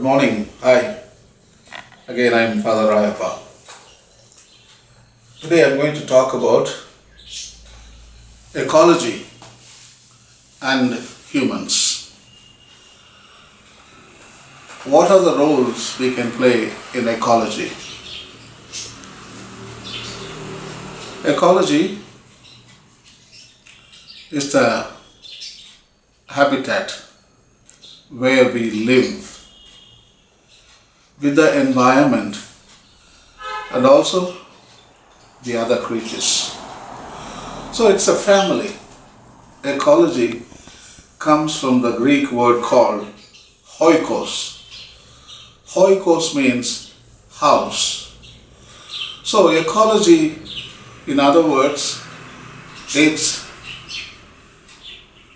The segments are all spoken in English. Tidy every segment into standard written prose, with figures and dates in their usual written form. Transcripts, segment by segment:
Good morning. Hi. Again, I am Father Rayappa. Today I am going to talk about ecology and humans. What are the roles we can play in ecology? Ecology is the habitat where we live with the environment and also the other creatures. So it's a family. Ecology comes from the Greek word called oikos. Oikos means house. So ecology, in other words, it's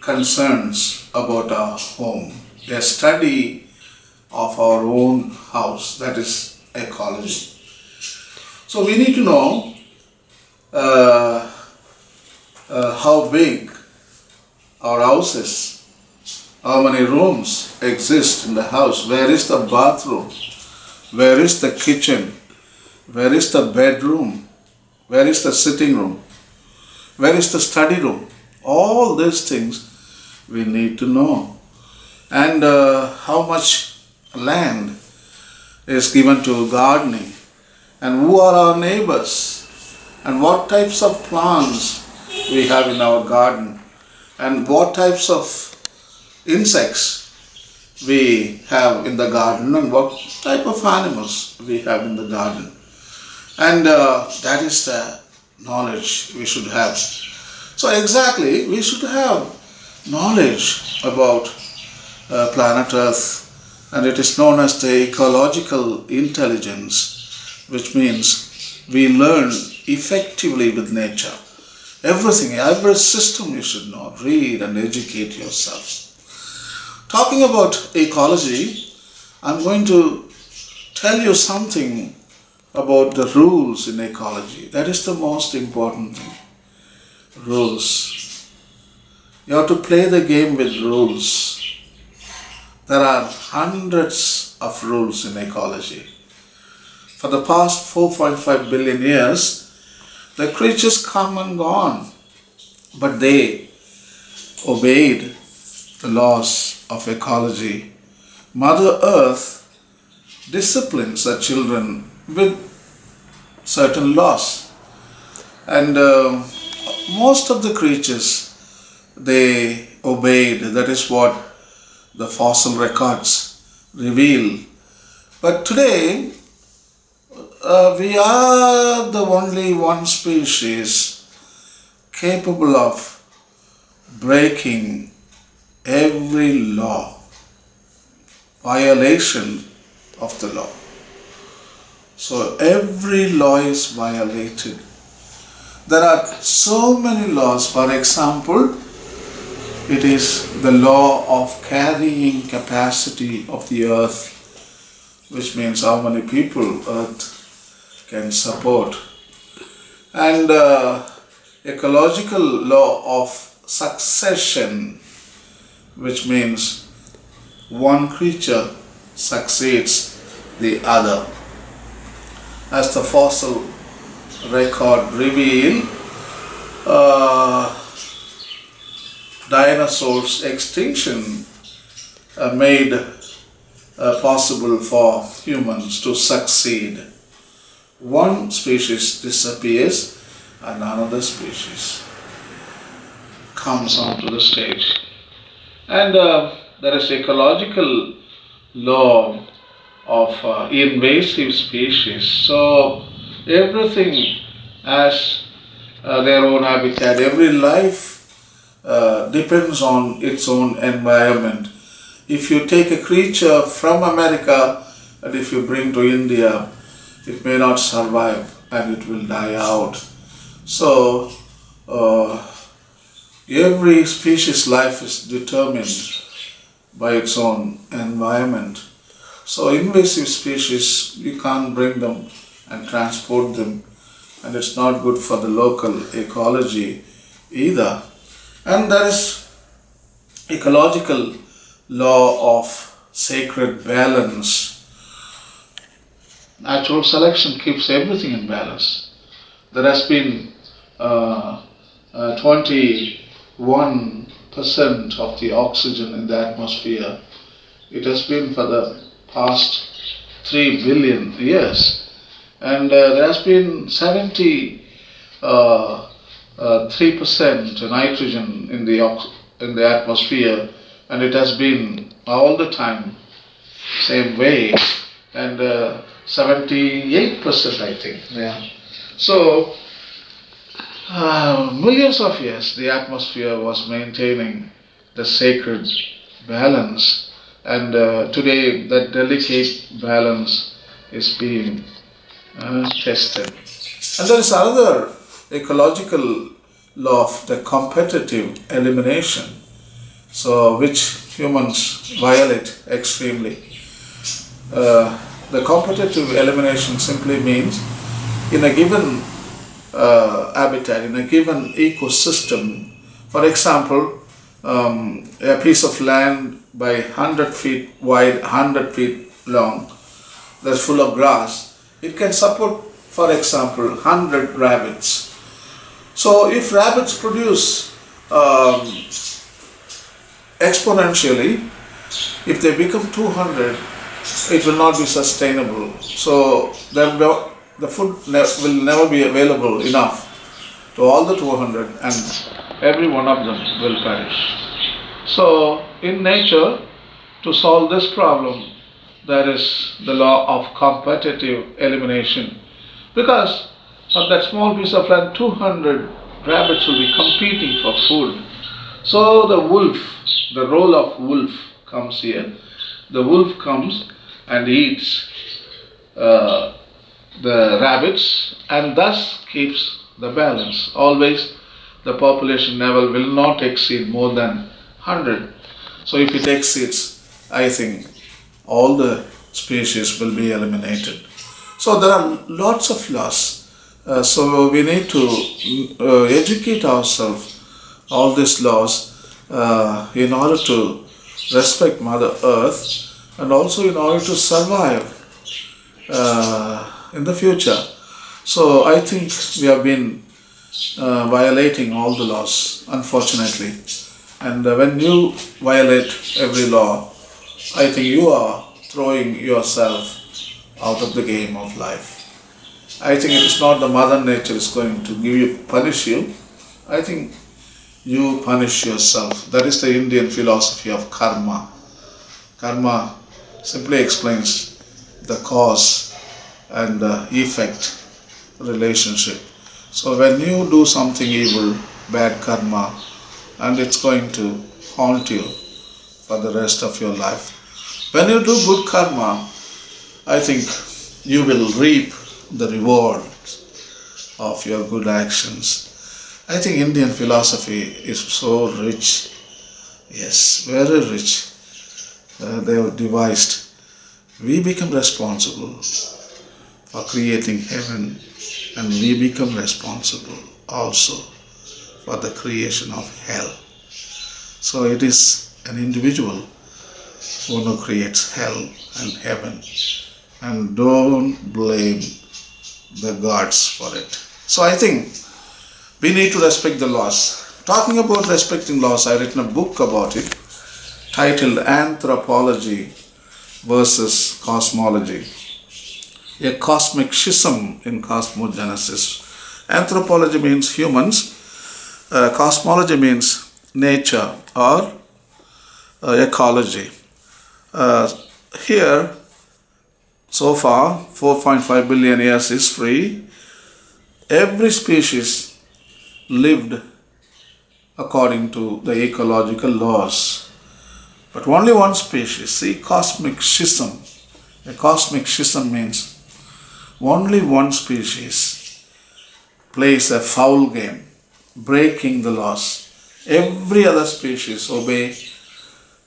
concerns about our home, a study of our own house, that is ecology. So we need to know how big our house is, how many rooms exist in the house, where is the bathroom, where is the kitchen, where is the bedroom, where is the sitting room, where is the study room. All these things we need to know. And how much land is given to gardening, and who are our neighbors, and what types of plants we have in our garden, and what types of insects we have in the garden, and what type of animals we have in the garden. And that is the knowledge we should have. So exactly, we should have knowledge about planet Earth, and it is known as the ecological intelligence, which means we learn effectively with nature. Everything, every system you should know, read and educate yourself. Talking about ecology, I'm going to tell you something about the rules in ecology. That is the most important thing. Rules. You have to play the game with rules. There are hundreds of rules in ecology. For the past 4.5 billion years, the creatures come and gone, but they obeyed the laws of ecology. Mother Earth disciplines her children with certain laws, and most of the creatures, they obeyed. That is what the fossil records reveal. But today, we are the only one species capable of breaking every law, violation of the law. So every law is violated. There are so many laws. For example, it is the law of carrying capacity of the earth, which means how many people earth can support. And ecological law of succession, which means one creature succeeds the other. As the fossil record reveal, dinosaurs' extinction made possible for humans to succeed. One species disappears and another species comes onto the stage. And there is ecological law of invasive species. So everything has their own habitat. Every life depends on its own environment. If you take a creature from America and if you bring to India, it may not survive and it will die out. So every species' life is determined by its own environment. So invasive species, you can't bring them and transport them, and it's not good for the local ecology either. And there is ecological law of sacred balance. Natural selection keeps everything in balance. There has been 21% of the oxygen in the atmosphere. It has been for the past 3 billion years. And there has been 73% nitrogen in the atmosphere, and it has been all the time same way, and 78% I think. Yeah. So millions of years the atmosphere was maintaining the sacred balance, and today that delicate balance is being tested. And there is another ecological law of the competitive elimination, so which humans violate extremely. The competitive elimination simply means in a given habitat, in a given ecosystem, for example, a piece of land by 100 feet wide, 100 feet long, that's full of grass, it can support, for example, 100 rabbits. So if rabbits produce exponentially, if they become 200, it will not be sustainable. So the food will never be available enough to all the 200, and every one of them will perish. So in nature, to solve this problem, there is the law of competitive elimination, because on that small piece of land 200 rabbits will be competing for food. So the wolf, the role of wolf comes here. The wolf comes and eats the rabbits, and thus keeps the balance. Always the population level will not exceed more than 100. So if it exceeds, I think all the species will be eliminated. So there are lots of laws. So we need to educate ourselves all these laws in order to respect Mother Earth, and also in order to survive in the future. So I think we have been violating all the laws, unfortunately. And when you violate every law, I think you are throwing yourself out of the game of life. I think it is not the Mother Nature is going to punish you. I think you punish yourself. That is the Indian philosophy of karma. Karma simply explains the cause and the effect relationship. So when you do something evil, bad karma, and it's going to haunt you for the rest of your life. When you do good karma, I think you will reap the reward of your good actions. I think Indian philosophy is so rich. Yes, very rich. They have devised. We become responsible for creating heaven, and we become responsible also for the creation of hell. So it is an individual who creates hell and heaven, and don't blame the gods for it. So I think we need to respect the laws. Talking about respecting laws, I've written a book about it titled Anthropology versus Cosmology, a cosmic schism in cosmogenesis. Anthropology means humans, cosmology means nature or ecology. Here, so far, 4.5 billion years history, every species lived according to the ecological laws. But only one species, see, cosmic schism. A cosmic schism means only one species plays a foul game, breaking the laws. Every other species obey.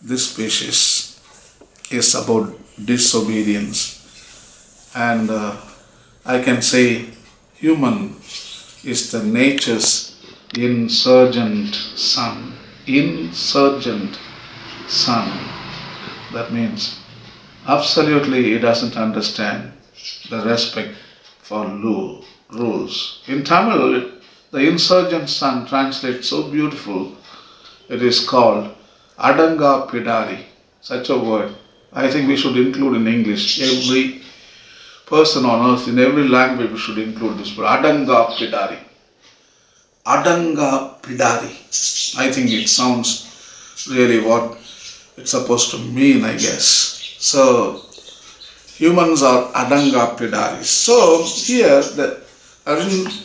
This species is about disobedience. And I can say human is the nature's insurgent son. Insurgent son. That means absolutely he doesn't understand the respect for rules. In Tamil, the insurgent son translates so beautiful. It is called Adanga Pidari. Such a word. I think we should include in English. Every person on earth, in every language, we should include this word. Adanga Pidari. Adanga Pidari. I think it sounds really what it's supposed to mean, I guess. So, humans are Adanga Pidaris. So, here,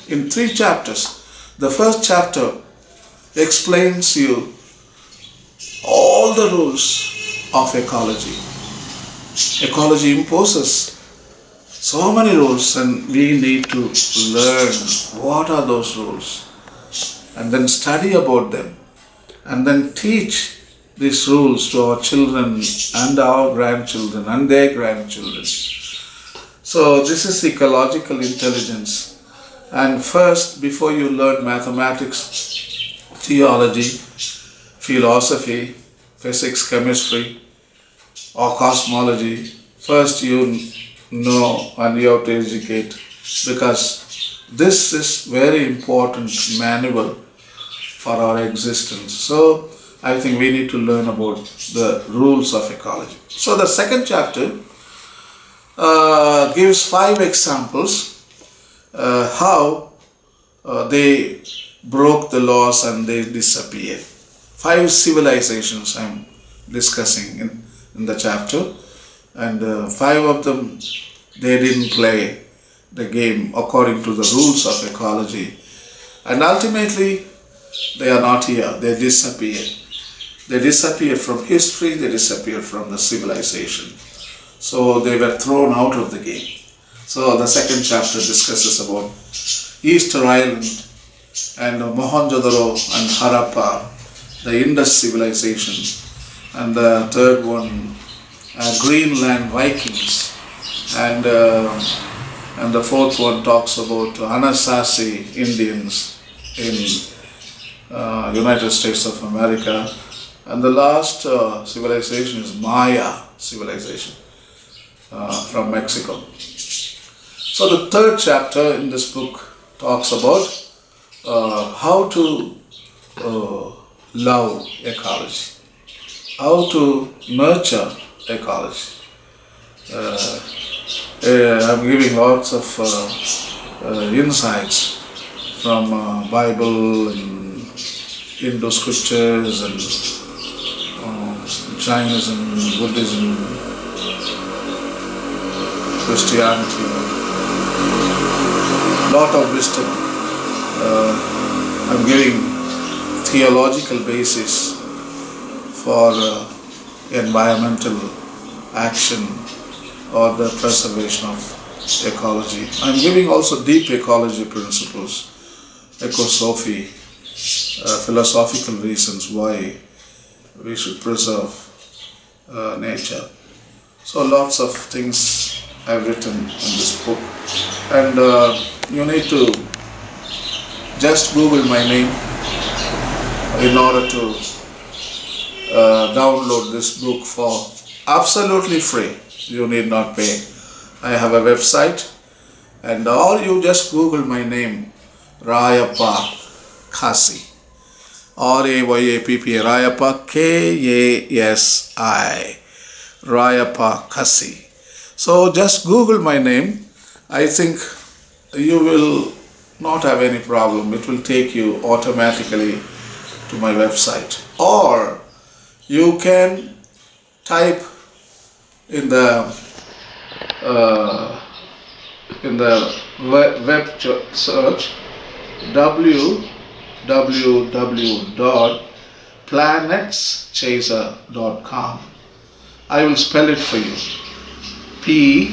in 3 chapters, the first chapter explains you all the rules of ecology. Ecology imposes so many rules, and we need to learn what are those rules, and then study about them, and then teach these rules to our children and our grandchildren and their grandchildren. So this is ecological intelligence. And first, before you learn mathematics, theology, philosophy, physics, chemistry, or cosmology, first you know and you have to educate, because this is very important manual for our existence. So I think we need to learn about the rules of ecology. So the second chapter gives 5 examples how they broke the laws and they disappeared. 5 civilizations I am discussing in the chapter, and 5 of them, they didn't play the game according to the rules of ecology, and ultimately they are not here. They disappeared. They disappeared from history, they disappeared from the civilization. So they were thrown out of the game. So the second chapter discusses about Easter Island and Mohenjo-daro and Harappa, the Indus civilization. And the third one, Greenland Vikings. And the fourth one talks about Anasazi Indians in United States of America. And the last civilization is Maya civilization from Mexico. So the third chapter in this book talks about how to love ecology, how to nurture ecology. I'm giving lots of insights from Bible and Hindu scriptures and Jainism, Buddhism, Christianity, lot of wisdom. I'm giving theological basis for environmental action or the preservation of ecology. I'm giving also deep ecology principles, ecosophy, philosophical reasons why we should preserve nature. So lots of things I've written in this book, and you need to just Google my name in order to download this book for absolutely free. You need not pay. I have a website, and or you just Google my name, Rayappa Kasi. Rayappa, Rayappa, Kasi, Rayappa Kasi. So just Google my name. I think you will not have any problem. It will take you automatically to my website. Or you can type in the web search www.planetschaser.com. I will spell it for you. PLANETS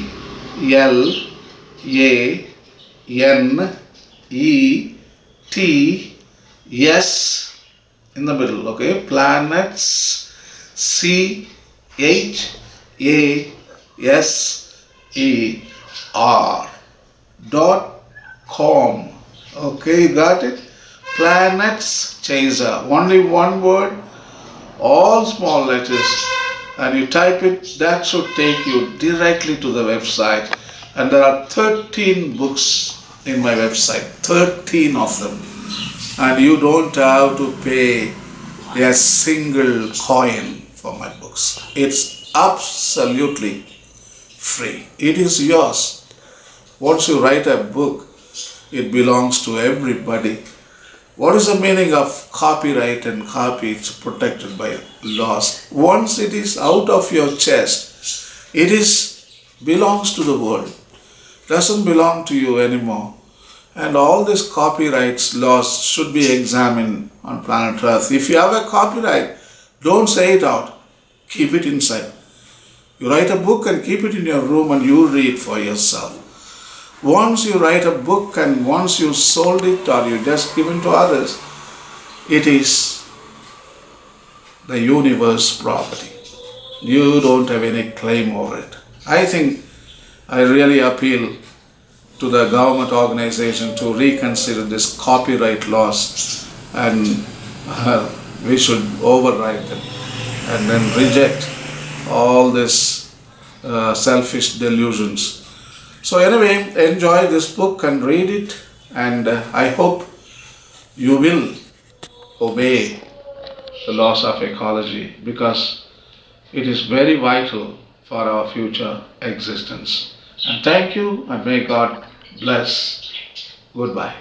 in the middle, okay? Planets, CHASER.com. Okay, you got it? Planets Chaser. Only one word, all small letters, and you type it, that should take you directly to the website. And there are 13 books in my website, 13 of them. And you don't have to pay a single coin for my books. It's absolutely free. It is yours. Once you write a book, it belongs to everybody. What is the meaning of copyright and copy? It's protected by laws. Once it is out of your chest, it belongs to the world. Doesn't belong to you anymore. And all these copyrights laws should be examined on planet Earth. If you have a copyright, don't say it out. Keep it inside. You write a book and keep it in your room and you read for yourself. Once you write a book and once you sold it or you just given to others, it is the universe property. You don't have any claim over it. I think I really appeal to the government organization to reconsider this copyright laws, and we should override them and then reject all these selfish delusions. So anyway, enjoy this book and read it, and I hope you will obey the laws of ecology, because it is very vital for our future existence. And thank you, and may God bless. Goodbye.